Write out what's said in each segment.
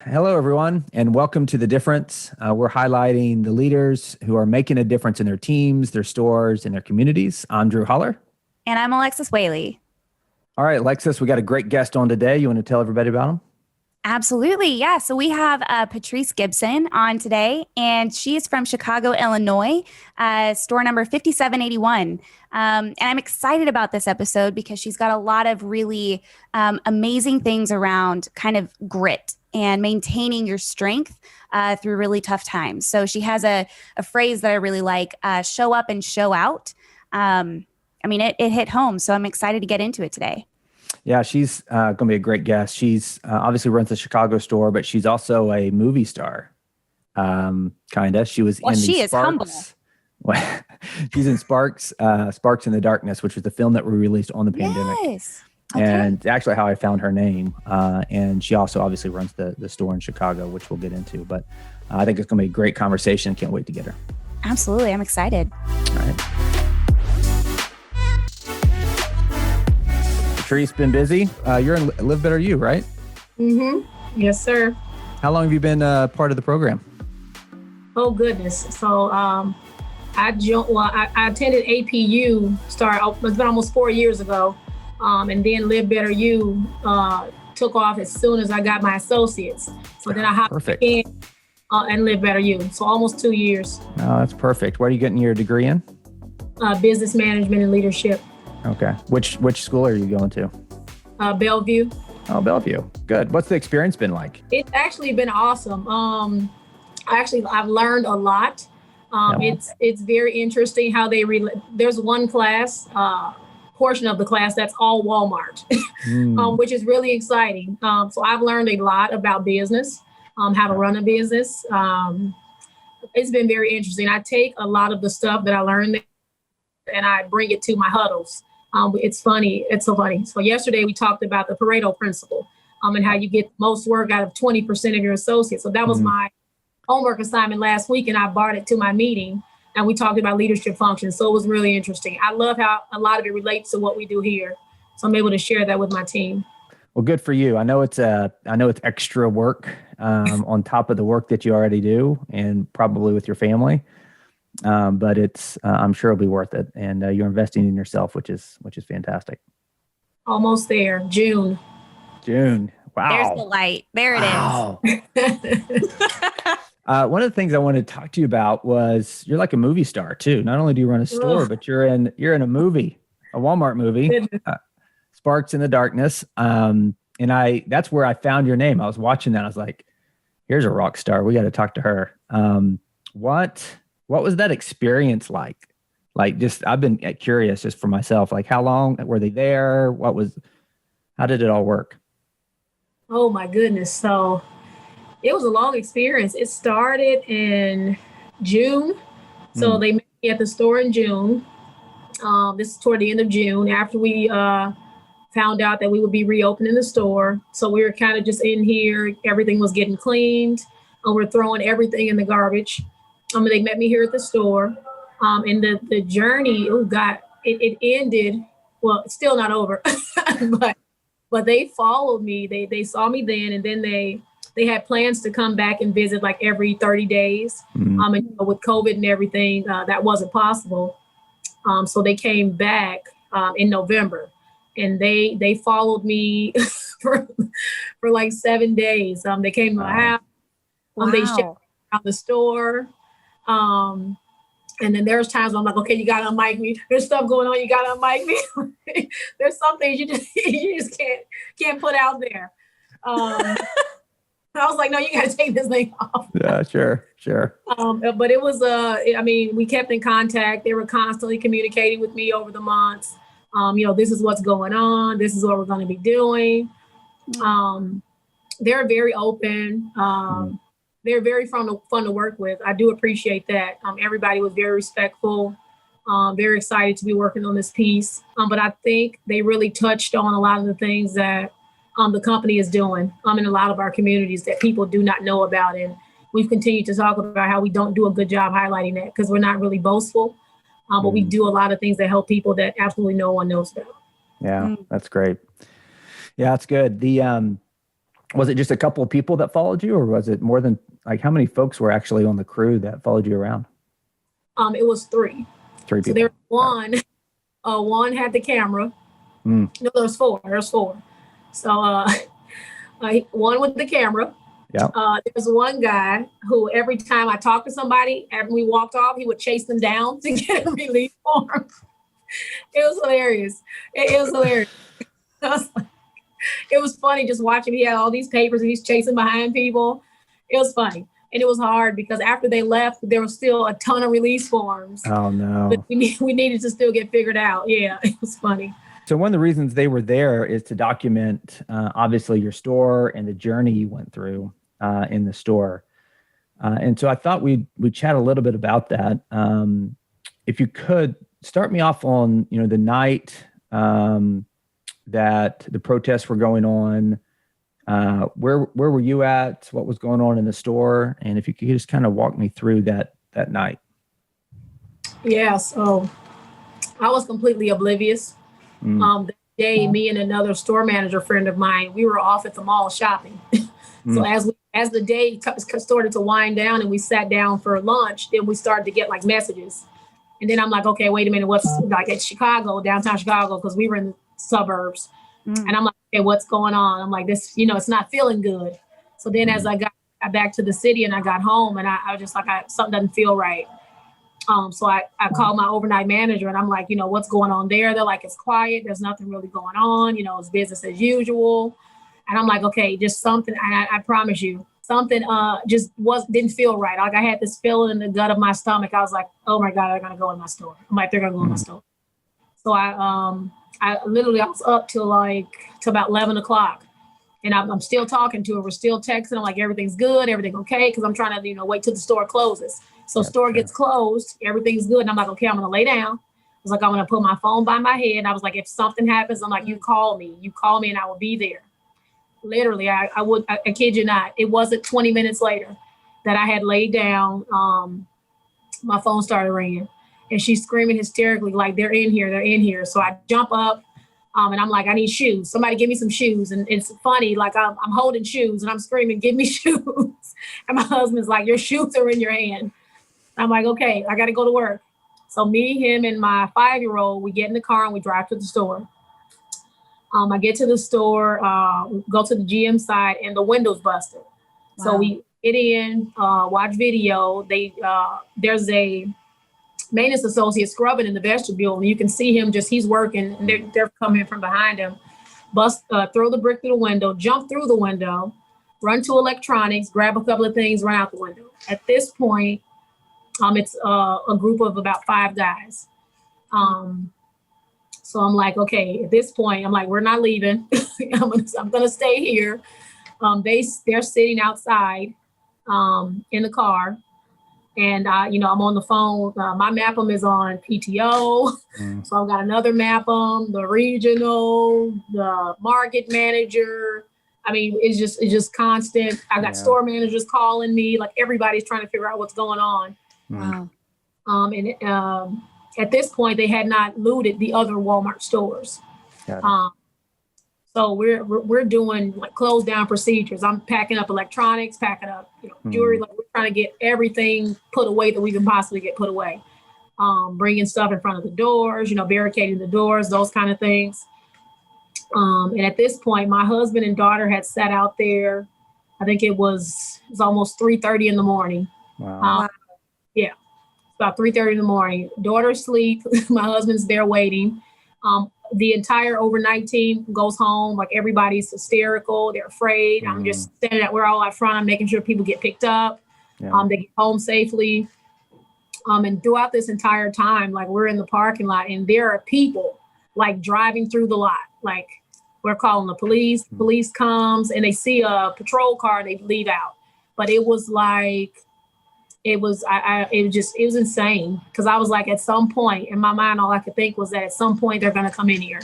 Hello, everyone, and welcome to The Difference. We're highlighting the leaders who are making a difference in their teams, their stores, and their communities. I'm Drew Holler. And I'm Alexis Whaley. All right, Alexis, we got a great guest on today. You want to tell everybody about him? Absolutely. Yeah. So we have Patrice Gibson on today, and she is from Chicago, Illinois, store number 5781. And I'm excited about this episode because she's got a lot of really amazing things around kind of grit and maintaining your strength through really tough times. So she has a phrase that I really like, show up and show out. It hit home. So I'm excited to get into it today. Yeah, she's going to be a great guest. She's obviously runs the Chicago store, but she's also a movie star, kind of. She was in she the Sparks. Well, she's in Sparks in the Darkness, which was the film that we released on the pandemic. Yes. Okay. And actually how I found her name. And she also obviously runs the store in Chicago, which we'll get into. But I think it's going to be a great conversation. Can't wait to get her. Absolutely. I'm excited. All right. Patrice, been busy. You're in Live Better You, right? Mm-hmm. Yes, sir. How long have you been part of the program? Oh, goodness. So I attended APU, it's been almost 4 years ago. And then Live Better You took off as soon as I got my associates. So then I hopped in and Live Better You. So almost 2 years. Oh, that's perfect. What are you getting your degree in? Business management and leadership. Okay. Which school are you going to? Bellevue. Oh, Bellevue. Good. What's the experience been like? It's actually been awesome. I've learned a lot. It's very interesting how there's one class, portion of the class that's all Walmart, which is really exciting. So I've learned a lot about business, how to run a business. It's been very interesting. I take a lot of the stuff that I learned and I bring it to my huddles. It's funny. It's so funny. So yesterday we talked about the Pareto principle and how you get most work out of 20% of your associates. So that was my homework assignment last week, and I brought it to my meeting, and we talked about leadership functions. So it was really interesting. I love how a lot of it relates to what we do here. So I'm able to share that with my team. Well, good for you. I know it's extra work on top of the work that you already do, and probably with your family. But I'm sure it'll be worth it. And you're investing in yourself, which is fantastic. Almost there. June. Wow. There's the light. There it is. One of the things I wanted to talk to you about was you're like a movie star too. Not only do you run a store, but you're in a movie, a Walmart movie, Sparks in the Darkness. And that's where I found your name. I was watching that. I was like, here's a rock star. We got to talk to her. What was that experience like? Like, I've been curious just for myself, like how long were they there? How did it all work? Oh my goodness. So it was a long experience. It started in June. So they met me at the store in June. This is toward the end of June after we found out that we would be reopening the store. So we were kind of just in here. Everything was getting cleaned. We're throwing everything in the garbage. They met me here at the store. And the journey, it ended. Well, it's still not over, but they followed me. They saw me then, and then they had plans to come back and visit like every 30 days. And with COVID and everything, that wasn't possible. So they came back in November, and they followed me for like 7 days. They came to my house. They checked out the store. And then there's times I'm like, okay, you got to unmic me. There's stuff going on. You got to unmic me. There's some things you just can't put out there. I was like, no, you got to take this thing off. Yeah, sure. But it was, we kept in contact. They were constantly communicating with me over the months. This is what's going on. This is what we're going to be doing. They're very open. They're very fun to work with. I do appreciate that. Everybody was very respectful, very excited to be working on this piece. But I think they really touched on a lot of the things that the company is doing in a lot of our communities that people do not know about. And we've continued to talk about how we don't do a good job highlighting that because we're not really boastful, but we do a lot of things that help people that absolutely no one knows about. Yeah, that's great. Yeah, that's good. Was it just a couple of people that followed you, or was it more than, like, how many folks were actually on the crew that followed you around? It was three. Three people. So there was one had the camera. No, there's four. So one with the camera. Yeah. There's one guy who every time I talked to somebody and we walked off, he would chase them down to get a relief form. It was hilarious. It was hilarious. It was funny just watching. He had all these papers and he's chasing behind people. It was funny. And it was hard because after they left, there was still a ton of release forms. Oh, no. But we needed to still get figured out. Yeah, it was funny. So one of the reasons they were there is to document, obviously, your store and the journey you went through in the store. And so I thought we'd chat a little bit about that. If you could start me off on, the night that the protests were going on, where were you at? What was going on in the store? And if you could just kind of walk me through that night. Yeah, so I was completely oblivious. The day, me and another store manager friend of mine, we were off at the mall shopping. So as the day started to wind down and we sat down for lunch, then we started to get like messages. And then I'm like, okay, wait a minute, what's like at Chicago, downtown Chicago, because we were in the suburbs. And I'm like, okay, what's going on? I'm like, this, it's not feeling good. So then as I got back to the city and I got home and I was just like, something doesn't feel right. So I called my overnight manager and I'm like, what's going on there? They're like, it's quiet. There's nothing really going on. It's business as usual. And I'm like, okay, just something. And I promise you, something just didn't feel right. Like I had this feeling in the gut of my stomach. I was like, oh my God, they're going to go in my store. I'm like, they're going to go in my store. So I literally, I was up till about 11 o'clock and I'm still talking to her. We're still texting. I'm like, everything's good. Everything okay. Cause I'm trying to, wait till the store closes. So store gets closed. Everything's good. And I'm like, okay, I'm going to lay down. I was like, I'm going to put my phone by my head. I was like, if something happens, I'm like, you call me and I will be there. Literally, I kid you not. It wasn't 20 minutes later that I had laid down. My phone started ringing and she's screaming hysterically, like they're in here. So I jump up and I'm like, I need shoes. Somebody give me some shoes. And it's funny, like I'm holding shoes and I'm screaming, give me shoes. And my husband's like, your shoes are in your hand. I'm like, okay, I got to go to work. So me, him, and my 5-year-old, we get in the car and we drive to the store. I get to the store, go to the GM side, and the window's busted. Wow. So we get in, watch video. There's a maintenance associate scrubbing in the vestibule, and you can see him he's working, and they're coming from behind him. Throw the brick through the window, jump through the window, run to electronics, grab a couple of things, run out the window. At this point, it's a group of about 5 guys. So I'm like, okay, at this point, I'm like, we're not leaving. I'm gonna stay here. They're sitting outside in the car. And, I'm on the phone. My MAPM is on PTO. So I've got another MAPM, the regional, the market manager. I mean, it's just constant. I got store managers calling me, like everybody's trying to figure out what's going on. Wow. At this point, they had not looted the other Walmart stores. So we're doing like close down procedures. I'm packing up electronics, packing up jewelry. Like we're trying to get everything put away that we can possibly get put away. Bringing stuff in front of the doors, barricading the doors, those kind of things. And at this point, my husband and daughter had sat out there. I think it was almost 3:30 in the morning. Wow. Yeah, about 3:30 in the morning. Daughter asleep. My husband's there waiting. The entire overnight team goes home. Like everybody's hysterical. They're afraid. I'm just standing we're all out front. I'm making sure people get picked up. They get home safely. And throughout this entire time, like we're in the parking lot and there are people like driving through the lot. Like we're calling the police. Police comes and they see a patrol car. They leave out. But it was like, it was insane. Cause I was like, at some point in my mind, all I could think was that at some point they're going to come in here.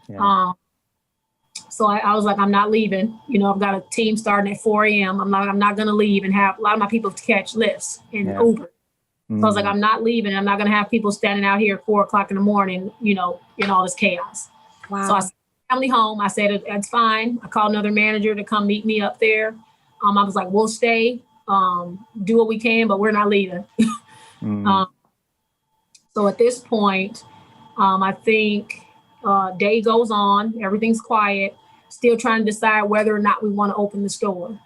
Yeah. So I was like, I'm not leaving. I've got a team starting at 4 a.m. I'm not going to leave and have a lot of my people to catch lifts and Uber. So I was like, I'm not leaving. I'm not going to have people standing out here at 4 o'clock in the morning, in all this chaos. Wow. So family home. I said, that's fine. I called another manager to come meet me up there. I was like, we'll stay, do what we can, but we're not leaving. So at this point, I think day goes on, everything's quiet, still trying to decide whether or not we want to open the store.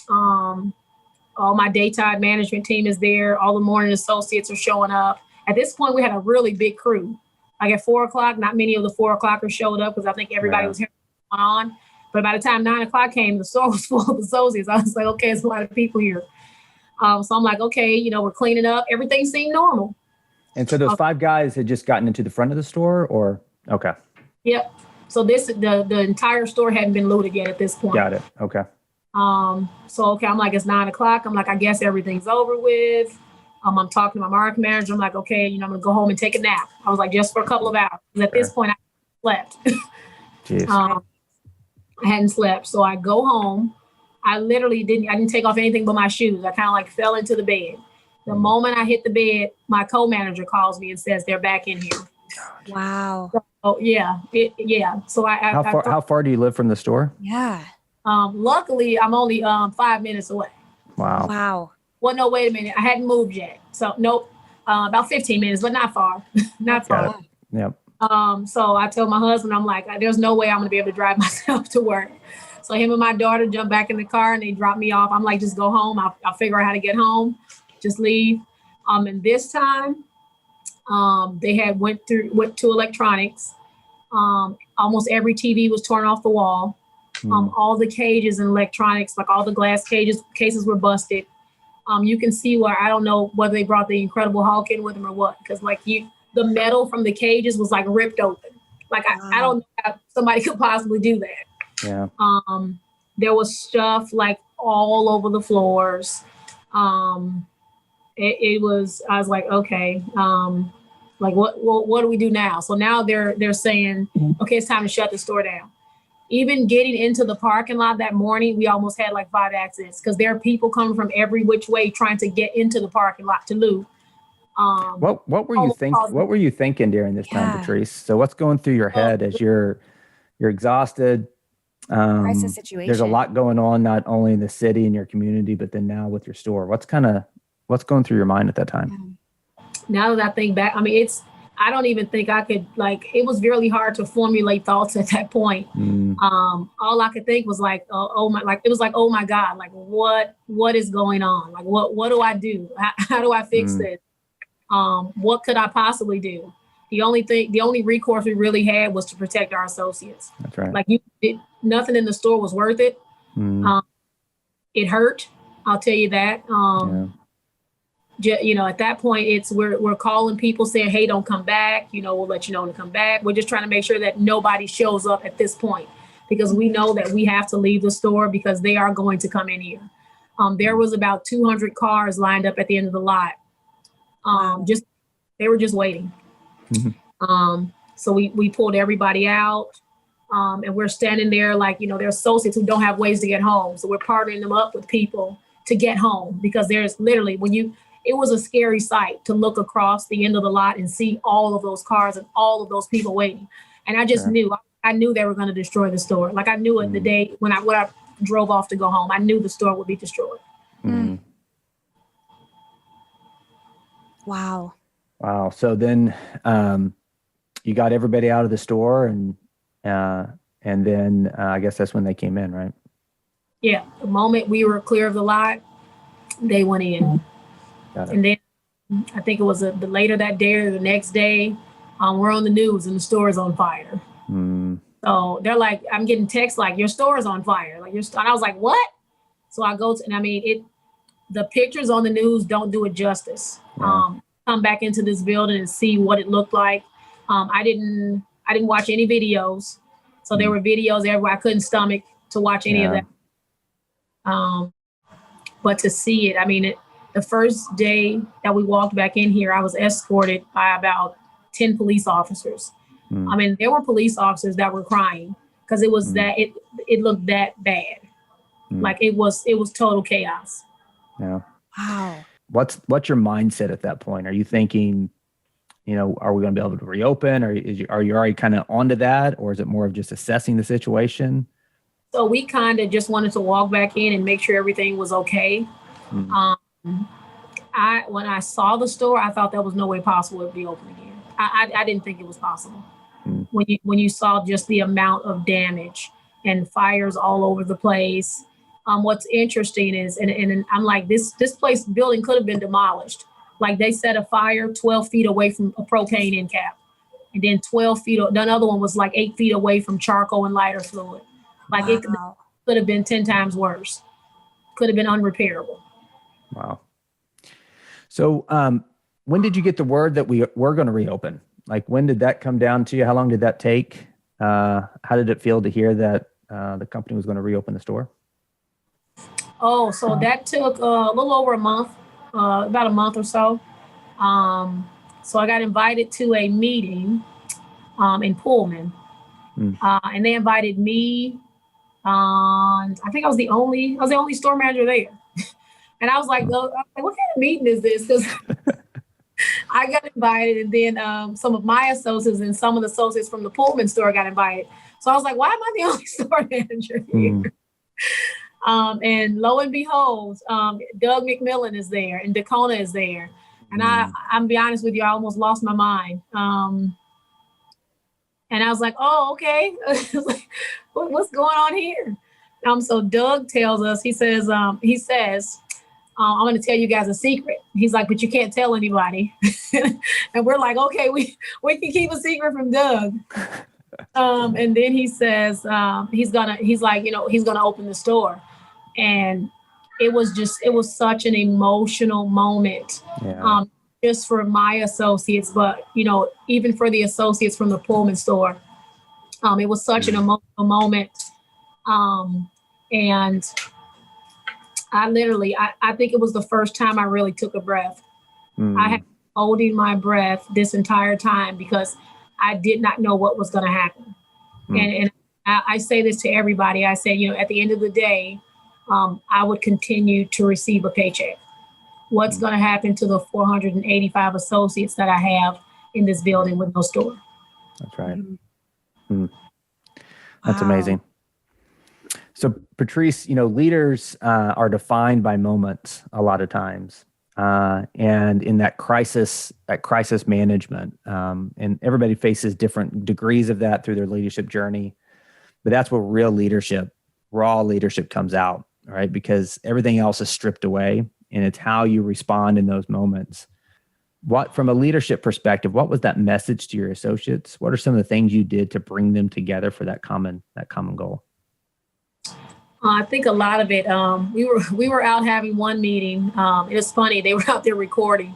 All my daytime management team is there. All the morning associates are showing up. At this point, we had a really big crew. Like at 4:00, not many of the 4:00ers showed up because I think everybody was here on. But by the time 9:00 came, the store was full of associates. I was like, okay, it's a lot of people here. So I'm like, okay, we're cleaning up. Everything seemed normal. And so those 5 guys had just gotten into the front of the store, or okay. Yep. So the entire store hadn't been looted yet at this point. Got it. Okay. So okay, I'm like, it's 9:00. I'm like, I guess everything's over with. I'm talking to my market manager. I'm like, okay, I'm gonna go home and take a nap. I was like, just for a couple of hours. At this point, I slept. Jeez. I hadn't slept, so I go home. I literally didn't take off anything but my shoes. I kind of like fell into the bed. The moment I hit the bed, my co-manager calls me and says they're back in here. Wow. So yeah. So how far do you live from the store? Yeah. Luckily, I'm only 5 minutes away. Wow. Well, no, wait a minute. I hadn't moved yet. So nope. About 15 minutes, but not far. Not far. Yep. So I told my husband, I'm like, there's no way I'm gonna be able to drive myself to work. So him and my daughter jumped back in the car and they dropped me off. I'm like, just go home. I'll figure out how to get home. Just leave. And this time, they had went to electronics. Almost every TV was torn off the wall. All the cages and electronics, like all the glass cases were busted. You can see where, I don't know whether they brought the Incredible Hulk in with them or what, because like the metal from the cages was like ripped open. Like I don't know how somebody could possibly do that. Yeah. There was stuff like all over the floors. It was, I was like, okay, like what do we do now? So now they're saying, okay, it's time to shut the store down. Even getting into the parking lot that morning, we almost had like 5 accidents because there are people coming from every which way trying to get into the parking lot to loot. What were you thinking during this time, Patrice? So what's going through your head as you're exhausted? Crisis situation. There's a lot going on, not only in the city and your community, but then now with your store. What's going through your mind at that time? Now that I think back, I mean, I don't even think I could, it was really hard to formulate thoughts at that point. All I could think was like, oh my God, like what is going on? Like, what do I do? How do I fix this? What could I possibly do? The only recourse we really had was to protect our associates. That's right. Like nothing in the store was worth it. It hurt. I'll tell you that. At that point, we're calling people saying, hey, don't come back. We'll let you know to come back. We're just trying to make sure that nobody shows up at this point because we know that we have to leave the store because they are going to come in here. There was about 200 cars lined up at the end of the lot. They were just waiting. So we pulled everybody out. And we're standing there like, there are associates who don't have ways to get home. So we're partnering them up with people to get home because there's literally it was a scary sight to look across the end of the lot and see all of those cars and all of those people waiting. And I just knew they were going to destroy the store. Like I knew it the day when I drove off to go home, I knew the store would be destroyed. Wow. So then you got everybody out of the store and then I guess that's when they came in, right? Yeah. The moment we were clear of the lot, they went in. Got it. And then I think it was later that day or the next day, we're on the news and the store is on fire. So they're like, I'm getting texts like, your store is on fire. Like and I was like, what? So I go the pictures on the news don't do it justice. Come back into this building and see what it looked like. I didn't watch any videos. So there were videos everywhere. I couldn't stomach to watch any of that. But to see it, the first day that we walked back in here, I was escorted by about 10 police officers. There were police officers that were crying because it was it looked that bad. Like it was total chaos. Yeah. Wow. What's your mindset at that point? Are you thinking, are we going to be able to reopen, or are you already kind of onto that, or is it more of just assessing the situation? So we kind of just wanted to walk back in and make sure everything was okay. Um, when I saw the store, I thought there was no way possible it would be open again. I didn't think it was possible. When you saw just the amount of damage and fires all over the place. What's interesting is, and I'm like, this building could have been demolished. Like they set a fire 12 feet away from a propane end cap. And then 12 feet, another one was like 8 feet away from charcoal and lighter fluid. Like it could have been 10 times worse. Could have been unrepairable. Wow. So when did you get the word that we were going to reopen? Like when did that come down to you? How long did that take? How did it feel to hear that the company was going to reopen the store? Oh, so that took a little over a month, about a month or so. So I got invited to a meeting in Pullman. And they invited me. I think I was the only store manager there. And I was like, what kind of meeting is this? Because I got invited, and then some of my associates and some of the associates from the Pullman store got invited. So I was like, why am I the only store manager here? And lo and behold, Doug McMillan is there and Dakona is there. And I'm be honest with you, I almost lost my mind. And I was like, oh, okay. What's going on here? So Doug tells us, he says, I'm going to tell you guys a secret. He's like, but you can't tell anybody. And we're like, okay, we can keep a secret from Doug. And then he says, he's gonna open the store. And it was such an emotional moment. Yeah. Just for my associates, but even for the associates from the Pullman store. It was such an emotional moment. And I think it was the first time I really took a breath. I had been holding my breath this entire time because I did not know what was going to happen. And I say this to everybody. I say, at the end of the day, I would continue to receive a paycheck. What's going to happen to the 485 associates that I have in this building with no store? That's right. That's amazing. So Patrice, leaders are defined by moments a lot of times. And in that crisis management, and everybody faces different degrees of that through their leadership journey. But that's where real leadership, raw leadership comes out, right? Because everything else is stripped away, and it's how you respond in those moments. From a leadership perspective, what was that message to your associates? What are some of the things you did to bring them together for that common goal? I think a lot of it, we were out having one meeting. It was funny. They were out there recording,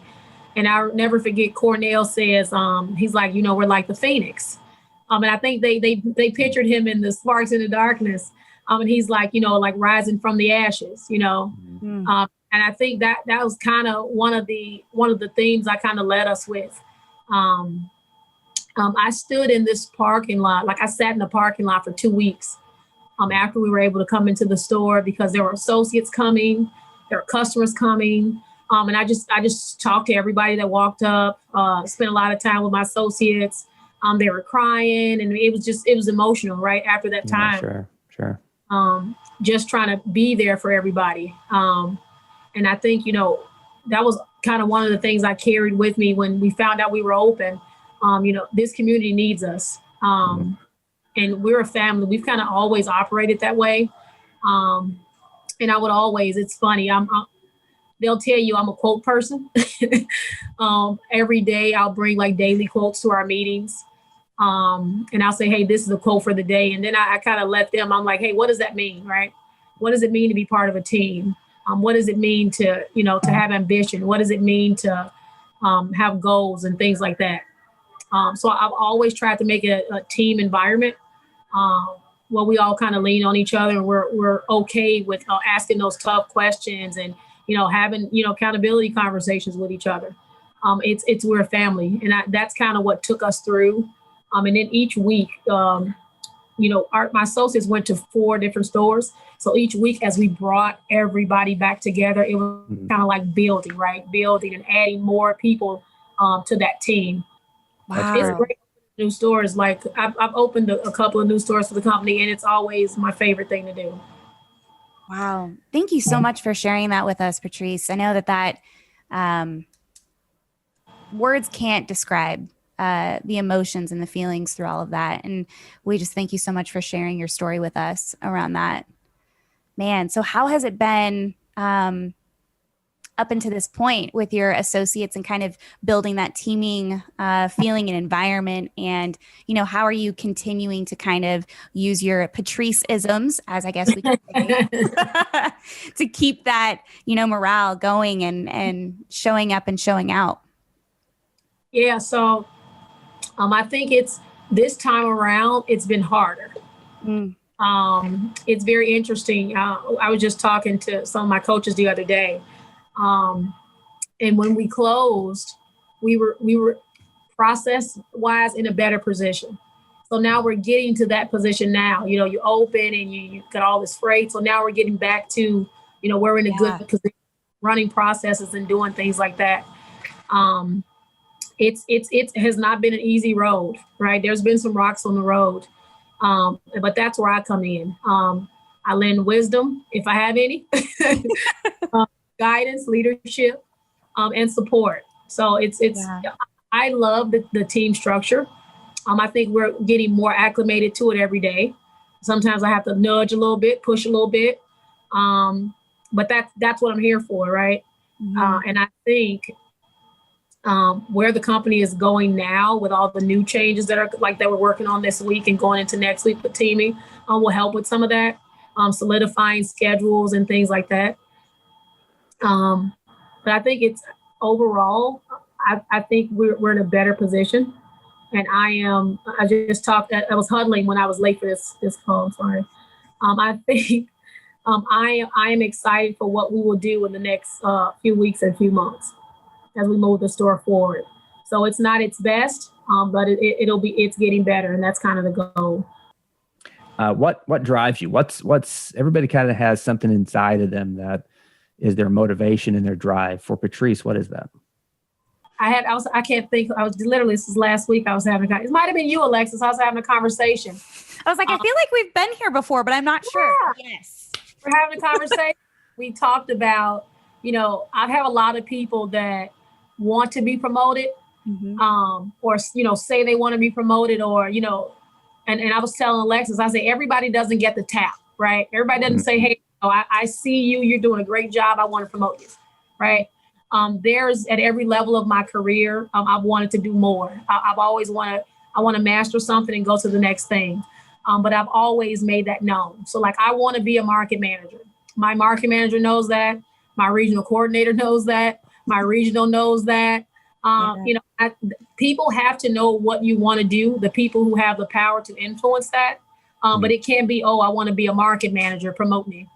and I'll never forget Cornell says, he's like, we're like the Phoenix. And I think they pictured him in the Sparks in the Darkness. And he's like, like rising from the ashes, and I think that was kind of one of the themes I kind of led us with. I stood in this parking lot, like I sat in the parking lot for 2 weeks. After we were able to come into the store, because there were associates coming, there were customers coming. And I just talked to everybody that walked up, spent a lot of time with my associates. They were crying, and it was emotional right after that time. Yeah, sure. Just trying to be there for everybody. And I think, that was kind of one of the things I carried with me when we found out we were open. This community needs us. And we're a family. We've kind of always operated that way. And I would always, it's funny, they'll tell you I'm a quote person. Every day I'll bring like daily quotes to our meetings. And I'll say, hey, this is a quote for the day. And then I kind of let them, I'm like, hey, what does that mean, right? What does it mean to be part of a team? What does it mean to have ambition? What does it mean to have goals and things like that? So I've always tried to make it a team environment where we all kind of lean on each other, and we're okay with asking those tough questions and, having, accountability conversations with each other. We're a family, and that's kind of what took us through. And then each week, my associates went to 4 different stores. So each week, as we brought everybody back together, it was kind of like building, right? Building and adding more people to that team. Wow. It's great. New stores, like I've opened a couple of new stores for the company, and it's always my favorite thing to do. Wow. Thank you so much for sharing that with us, Patrice. I know that words can't describe the emotions and the feelings through all of that. And we just thank you so much for sharing your story with us around that. Man, so how has it been up until this point with your associates and kind of building that teaming feeling and environment? And, how are you continuing to kind of use your Patrice-isms, as I guess we can say, to keep that, morale going and showing up and showing out? Yeah, so I think this time around, it's been harder. It's very interesting. I was just talking to some of my coaches the other day. And when we closed, we were process-wise in a better position. So now we're getting to that position now. You open and you got all this freight. So now we're getting back to, we're in a good position, running processes and doing things like that. It has not been an easy road, right? There's been some rocks on the road. But that's where I come in. I lend wisdom, if I have any, guidance, leadership, and support. So I love the team structure. I think we're getting more acclimated to it every day. Sometimes I have to nudge a little bit, push a little bit. But that's what I'm here for, right? Mm-hmm. And I think where the company is going now with all the new changes that we're working on this week and going into next week with teaming will help with some of that, solidifying schedules and things like that. But I think it's overall, I think we're in a better position. And I was huddling when I was late for this call, sorry. I think I am excited for what we will do in the next few weeks and few months as we move the store forward. So it's not its best, but it's getting better, and that's kind of the goal. What drives you? What's everybody kind of has something inside of them that is their motivation and their drive. For Patrice, what is that? I can't think. I was literally, this was last week. I was having it might have been you, Alexis. I was having a conversation. I was like, I feel like we've been here before, but I'm not sure. Yes, we're having a conversation. We talked about, I have a lot of people that want to be promoted, or say they want to be promoted, or and I was telling Alexis, I say everybody doesn't get the tap, right? Everybody doesn't say, hey, I see you. You're doing a great job. I want to promote you, right? There's at every level of my career, I've wanted to do more. I've always I want to master something and go to the next thing. But I've always made that known. So I want to be a market manager. My market manager knows that. My regional coordinator knows that. My regional knows that. People have to know what you want to do, the people who have the power to influence that. But it can't be, I want to be a market manager, promote me.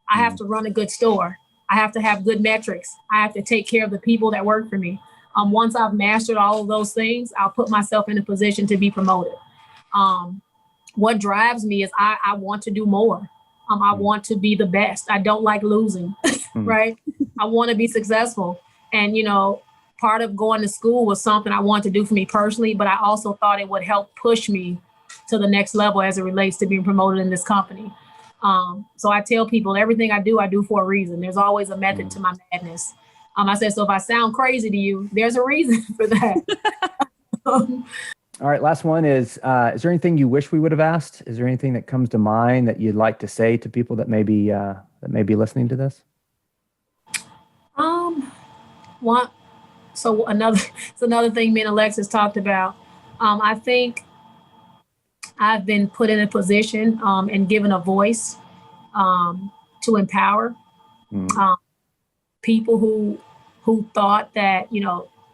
I have to run a good store. I have to have good metrics. I have to take care of the people that work for me. Once I've mastered all of those things, I'll put myself in a position to be promoted. What drives me is I want to do more. I want to be the best. I don't like losing, right? I want to be successful. And, part of going to school was something I wanted to do for me personally, but I also thought it would help push me to the next level as it relates to being promoted in this company. So I tell people everything I do for a reason. There's always a method to my madness. I said, so if I sound crazy to you, there's a reason for that. All right. Last one is there anything you wish we would have asked? Is there anything that comes to mind that you'd like to say to people that may be listening to this? Another thing me and Alexis talked about. I think I've been put in a position and given a voice to empower people who thought that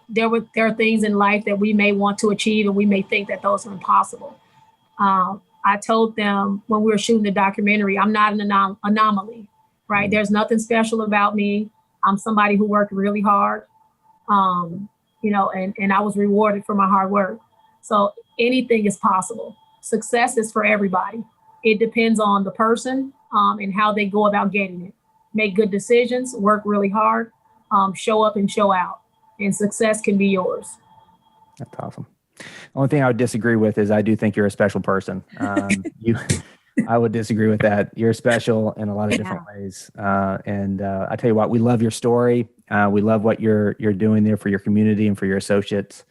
there are things in life that we may want to achieve and we may think that those are impossible. I told them when we were shooting the documentary, I'm not an anomaly, right? There's nothing special about me. I'm somebody who worked really hard, and I was rewarded for my hard work. So anything is possible. Success is for everybody. It depends on the person and how they go about getting it. Make good decisions, work really hard, show up and show out, and success can be yours. That's awesome. Only thing I would disagree with is I do think you're a special person. I would disagree with that. You're special in a lot of different ways. And I tell you what, we love your story. We love what you're doing there for your community and for your associates.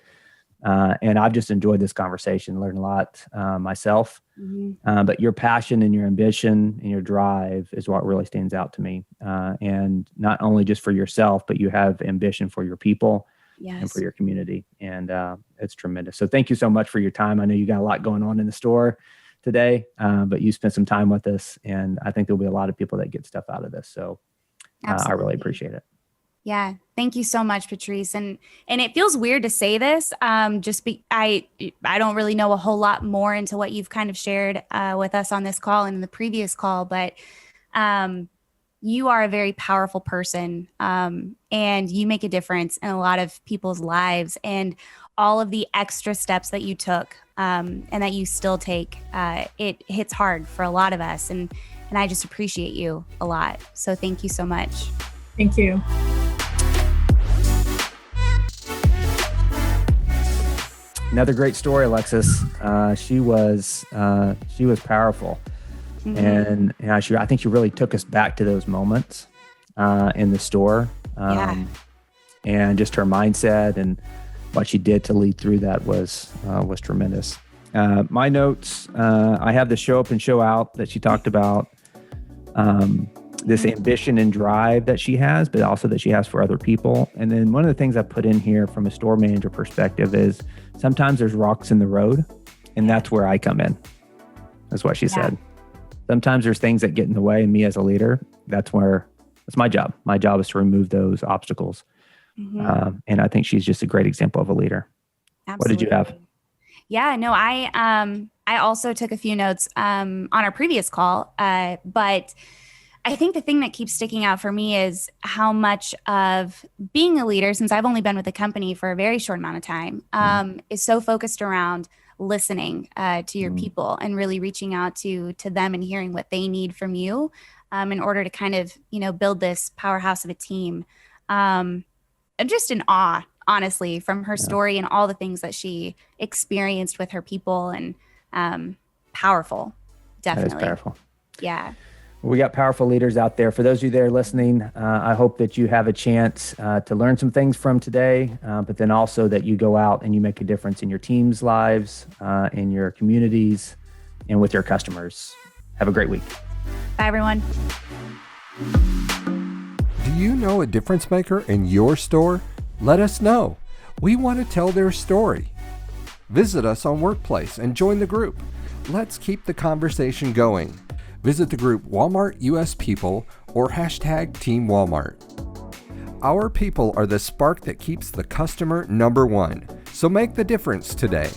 And I've just enjoyed this conversation, learned a lot myself. Mm-hmm. But your passion and your ambition and your drive is what really stands out to me. And not only just for yourself, but you have ambition for your people. Yes. And for your community. And it's tremendous. So thank you so much for your time. I know you got a lot going on in the store today, but you spent some time with us, and I think there'll be a lot of people that get stuff out of this. So I really appreciate it. Yeah. Thank you so much, Patrice. And it feels weird to say this. I don't really know a whole lot more into what you've kind of shared with us on this call and in the previous call, but you are a very powerful person, and you make a difference in a lot of people's lives, and all of the extra steps that you took and that you still take, it hits hard for a lot of us. And I just appreciate you a lot. So thank you so much. Thank you. Another great story, Alexis. She was powerful. Mm-hmm. And I think she really took us back to those moments in the store, and just her mindset and what she did to lead through that was tremendous. My notes, I have the show up and show out that she talked about, this ambition and drive that she has, but also that she has for other people. And then one of the things I put in here from a store manager perspective is sometimes there's rocks in the road, and that's where I come in. That's what she said. Sometimes there's things that get in the way, and me as a leader, that's my job. My job is to remove those obstacles. Mm-hmm. And I think she's just a great example of a leader. Absolutely. What did you have? Yeah, no, I also took a few notes on our previous call, but I think the thing that keeps sticking out for me is how much of being a leader, since I've only been with the company for a very short amount of time, is so focused around listening to your people and really reaching out to them and hearing what they need from you in order to kind of, build this powerhouse of a team. I'm just in awe, honestly, from her story and all the things that she experienced with her people, and powerful, definitely. That is powerful. Yeah. We got powerful leaders out there. For those of you there listening, I hope that you have a chance to learn some things from today, but then also that you go out and you make a difference in your team's lives, in your communities, and with your customers. Have a great week. Bye, everyone. Do you know a difference maker in your store? Let us know. We want to tell their story. Visit us on Workplace and join the group. Let's keep the conversation going. Visit the group Walmart US People or #Team Walmart. Our people are the spark that keeps the customer number one. So make the difference today.